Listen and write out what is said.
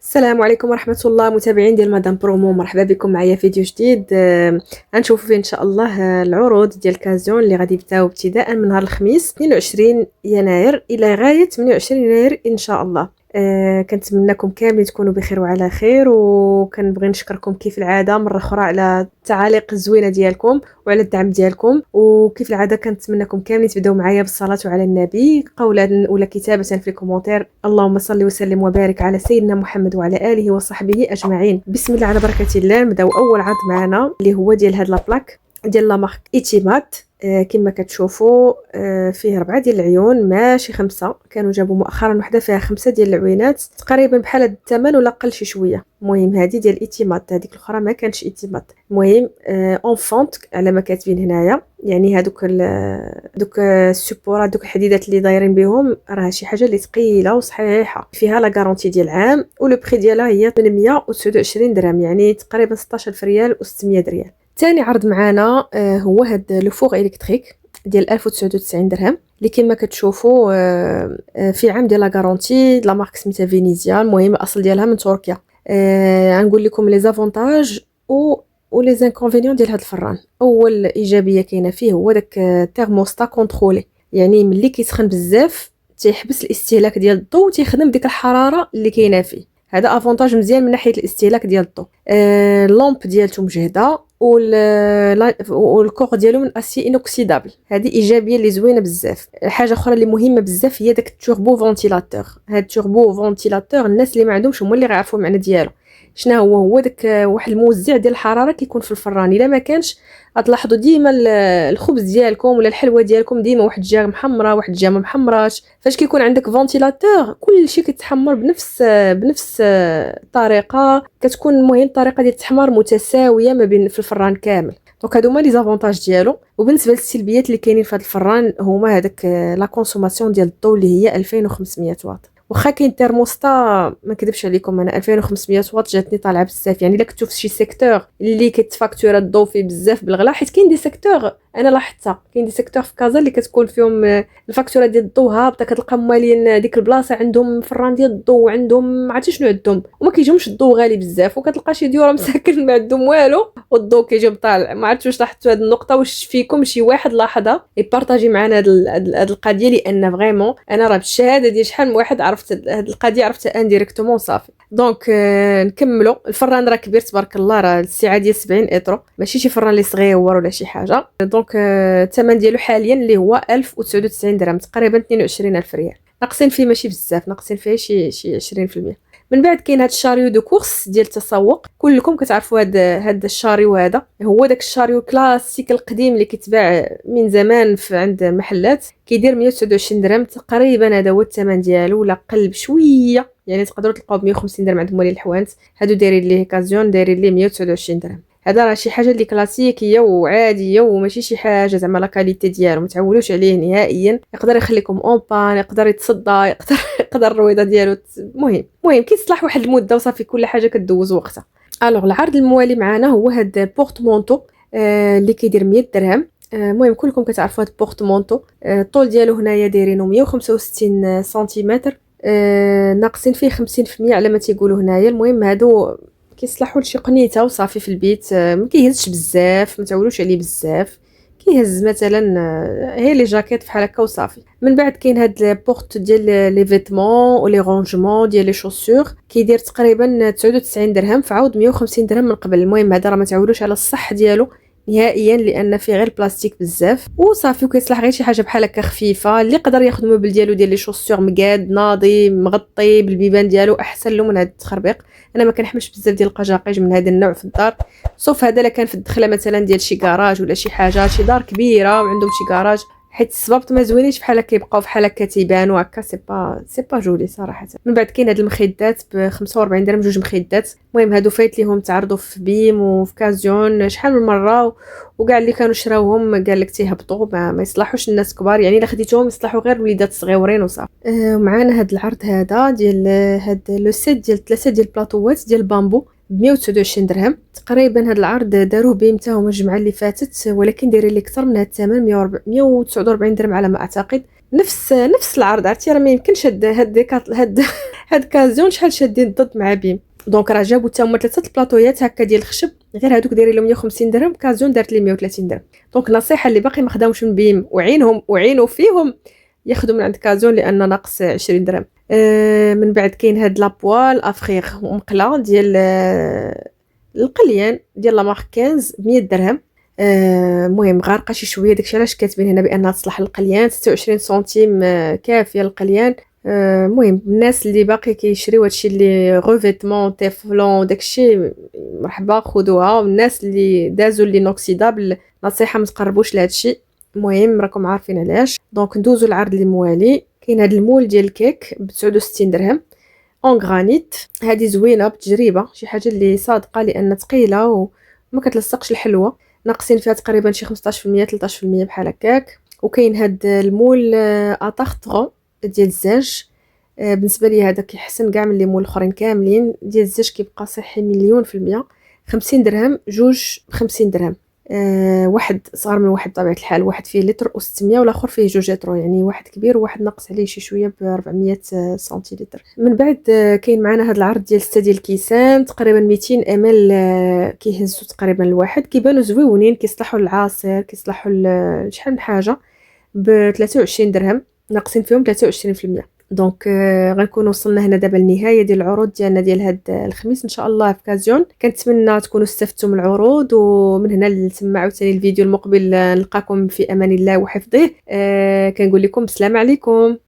السلام عليكم ورحمة الله متابعين ديال مدام برومو، مرحبا بكم معايا فيديو جديد. غنشوفوا فيه ان شاء الله العروض ديال كازيون اللي غادي يبداو ابتداء من نهار الخميس 22 يناير الى غاية 28 يناير ان شاء الله. كنتمنىكم كاملين تكونوا بخير وعلى خير، وكنبغي نشكركم كيف العاده مره اخرى على التعاليق الزوينه ديالكم وعلى الدعم ديالكم. وكيف العاده كنتمنىكم كاملين تبداو معايا بالصلاه على النبي قولا ولا كتابه في الكومونتير. اللهم صل وسلم وبارك على سيدنا محمد وعلى اله وصحبه اجمعين. بسم الله على بركه الله. نبداو اول عرض معنا اللي هو ديال هاد لابلاك ديال لا مارك ايتيمات. كما كتشوفوا فيه 4 ديال العيون ماشي 5. كانوا جابوا مؤخرا وحده فيها 5 ديال العوينات تقريبا بحال هاد الثمن ولا قل شي شويه. المهم هذه ديال ايتيمات، هذيك الاخرى ما كانش ايتيمات. المهم اون فونت على ما كاتبين هنايا، يعني هذوك دوك السبورات دوك الحديدات اللي دايرين بهم راه شي حاجه اللي ثقيله وصحيحه. فيها لا غارونتي ديال عام، ولو بري ديالها هي 829 درهم، يعني تقريبا 16000 ريال و600 ريال. ثاني عرض معنا هو هاد لو فوغ الكتريك ديال 1099 درهم اللي كما كتشوفوا في عام ديال لا غارونتي لا مارك سميتها فينيزيا. المهم الاصل ديالها من تركيا. غنقول لكم لي زافونتاج و لي زانكونفينيون ديال هاد الفران. اول ايجابيه كاينه فيه هو داك تيرموستا كونترولي، يعني ملي كيسخن بزاف تيحبس الاستهلاك ديال الضوء وتيخدم ديك الحراره اللي كاينه فيه. هذا افونتاج مزيان من ناحيه الاستهلاك ديال الضوء. اللومب ديالته مجهده والكور ديالو من اسي انوكسيدابل. هذه ايجابيه اللي زوينه بزاف. حاجه اخرى اللي مهمه بزاف هي داك التوربو فونتيلاتور. هذا التوربو فونتيلاتور الناس اللي ما عندهمش هما اللي غيعرفوا المعنى ديالو. شنو هو داك واحد الموزع ديال الحراره كيكون في الفران. الا ما كانش غتلاحظوا ديما الخبز ديالكم ولا الحلوى ديالكم ديما واحد الجهه محمره واحد الجهه ما محمراش. فاش كيكون عندك فونتيلاتور كلشي كيتحمر بنفس الطريقه. كتكون المهم الطريقه ديال التحمار متساويه ما بين في الفران كامل. دونك هادو هما لي زافونتاج ديالو. وبالنسبه للسلبيات اللي كاينين في هذا الفران هما هذاك لا كونسوماسيون ديال الضوء اللي هي 2500 واط. واخا كاين تيرموستا ما كذبش عليكم انا 2500 واط جاتني طالعه بزاف. يعني الا كنتو في شي سيكتور اللي كيتفاكتورا الضوء فيه بزاف بالغلا، حيت كاين دي سيكتور انا لاحظتها، كاين دي سيكتور في كازا اللي كتكون فيهم الفاكتوره ديال الضوء هابطه. كتلقى موالين ديك البلاصه عندهم فران ديال الضوء، عندهم ما عرفتش شنو عندهم، وما كيجيهمش الضوء غالي بزاف. وكتلقى شي ديور مساكن ما عندهم والو والضوء كيجي طالع. ما عرفتش واش لاحظتوا هذه النقطه، واش فيكم شي واحد لاحظها يبارطاجي معنا هذه القضيه، لان فريمون انا راه بالشهاده ديال شحال من واحد عرفت هذه القضيه، عرفتها انديريكتومون صافي. دونك نكملوا. الفران راه كبير تبارك الله، راه السعه ديال 70 اطرو، ماشي شي فران اللي صغير ولا شي حاجه. دونك الثمن ديالو حاليا اللي هو 1099 درهم، تقريبا 22000 ريال. ناقصين فيه ماشي بزاف، ناقصين فيه شي 20%. من بعد كاين هاد الشاريو دو كورس ديال التسوق. كلكم كتعرفوا هاد الشاريو. هذا هو داك الشاريو كلاسيك القديم اللي كيتباع من زمان في عند محلات، كيدير 129 درهم تقريبا. هذا هو الثمن ديالو ولا قلب شويه، يعني تقدروا تلقاو ب 150 درهم عند مولين الحوانت. هادو دايرين ليه كازيون دايرين ليه 129 درهم. هذا راه شي حاجه اللي كلاسيكيه وعاديه وماشي شي حاجه زعما لا كاليتي ديالو ما تعولوش عليه نهائيا. يقدر يخليكم اون بان، يقدر يتصدى، يقدر الرويضه ديالو. المهم كيصلح واحد المده وصافي، كل حاجه كدوز وقتها. الوغ العرض الموالي معنا هو هاد البورتمونطو اللي كيدير 100 درهم. المهم كلكم كتعرفوا هاد البورتمونطو. الطول ديالو هنايا دايرينه 165 سنتيمتر، ناقصين فيه 50% على ما تيقولوا هنايا. المهم هادو كيصلحوا لشي قنيته وصافي في البيت. ما كيهزش بزاف، ما تعولوش عليه بزاف. كيهز مثلا هي لي جاكيت بحال هكا وصافي. من بعد كاين هاد البورت ديال لي فيتمون ولي رونجمون ديال لي شوسور، كيدير تقريبا 99 درهم في عوض 150 درهم من قبل. المهم هذا راه ما تعولوش على الصح ديالو نهائيا، لان فيه غير بلاستيك بزاف وصافي. وكيصلح غير شي حاجه بحال هكا خفيفه. اللي يقدر ياخذ الموبل ديالو ديال لي شوسور مقاد ناضي مغطي بالبيبان ديالو احسن له من هذا التخربيق. انا ما كنحملش بزاف ديال القجاقيج من هذا النوع في الدار، صوف هذا لا كان في الدخله مثلا ديال شي كراج ولا شي حاجه، شي دار كبيره وعندهم شي كراج، حيت الصبابط ما زوينينش بحال هكا، يبقاو بحال هكا تيبانوا هكا. سي با جولي صراحه. من بعد كاين هاد المخدات ب 45 درهم، جوج مخدات. المهم هادو فايت ليهم تعرضوا في بيم وفي كازيون شحال من مره، وكاع اللي كانوا شراوهم قال لك تيهبطوا، ما يصلحوش الناس كبار. يعني الا خديتوهم يصلحوا غير وليدات صغيورين وصافي. ومعانا هاد العرض هذا ديال هاد لو سيت ديال 3 ديال البلاطوات ديال بامبو ب 129 درهم تقريبا. هاد العرض داروه بيمتى هما الجمعه اللي فاتت، ولكن دايرين لي اكثر من هاد الثمن 149 درهم على ما اعتقد. نفس العرض. عرفتي راه ما يمكنش هاد كازيون شحال شادين ضد مع بيم. دونك راه جابوا حتى هما 3 البلاطويات هكا ديال الخشب، غير هادوك دايرين لهم 150 درهم، كازيون دارت لي 130 درهم. دونك نصيحه اللي باقي ما خداوش من بيم وعينوا فيهم ياخذوا من عند كازيون لان ناقص 20 درهم. من بعد كاين هاد لابوال افريغ مقله ديال القليان ديال لا مارك 15 100 درهم. المهم غارقه شي شويه، داكشي علاش كاتبين هنا بانها تصلح للقليان. 26 سنتيم كافيه للقليان. المهم الناس اللي باقي كيشريو هادشي اللي غوفيتمون تيفلون داكشي مرحبا خذوها، والناس اللي دازوا لينوكسيدابل نصيحه ما تقربوش لهادشي. المهم راكم عارفين علاش. دونك ندوزو العرض اللي موالي. كاين هاد المول ديال الكيك ب 69 درهم اون غرانيت. هذه زوينه بتجربه، شي حاجه اللي صادقه لان ثقيله وما كتلصقش الحلوه. ناقصين فيها تقريبا شي 15% 13% بحال هكاك. وكاين هاد المول اتارترون ديال الزاج. بالنسبه لي هذا كيحسن كاع من لي مول الاخرين كاملين. ديال الزاج كيبقى صحي مليون في المية. 50 درهم جوج ب50 درهم. واحد صغار من واحد بطبيعه الحال، واحد فيه لتر و600 والاخر فيه 2 لتر، يعني واحد كبير وواحد ناقص عليه شي شويه ب 400 سنتيلتر. من بعد كاين معنا هذا العرض ديال 6 ديال الكيسان تقريبا 200 مل، كيهزوا تقريبا الواحد، كيبانوا زويونين، كيصلحوا للعصير، كيصلحوا شحال من حاجه. ب 23 درهم ناقصين فيهم 23%. دونك غنكون وصلنا هنا دابا للنهايه ديال العروض ديالنا ديال هاد الخميس ان شاء الله في كازيون. كنتمنى تكونوا استفدتوا من العروض، ومن هنا لتما عاوتاني الفيديو المقبل نلقاكم في امان الله وحفظه. كنقول لكم السلام عليكم.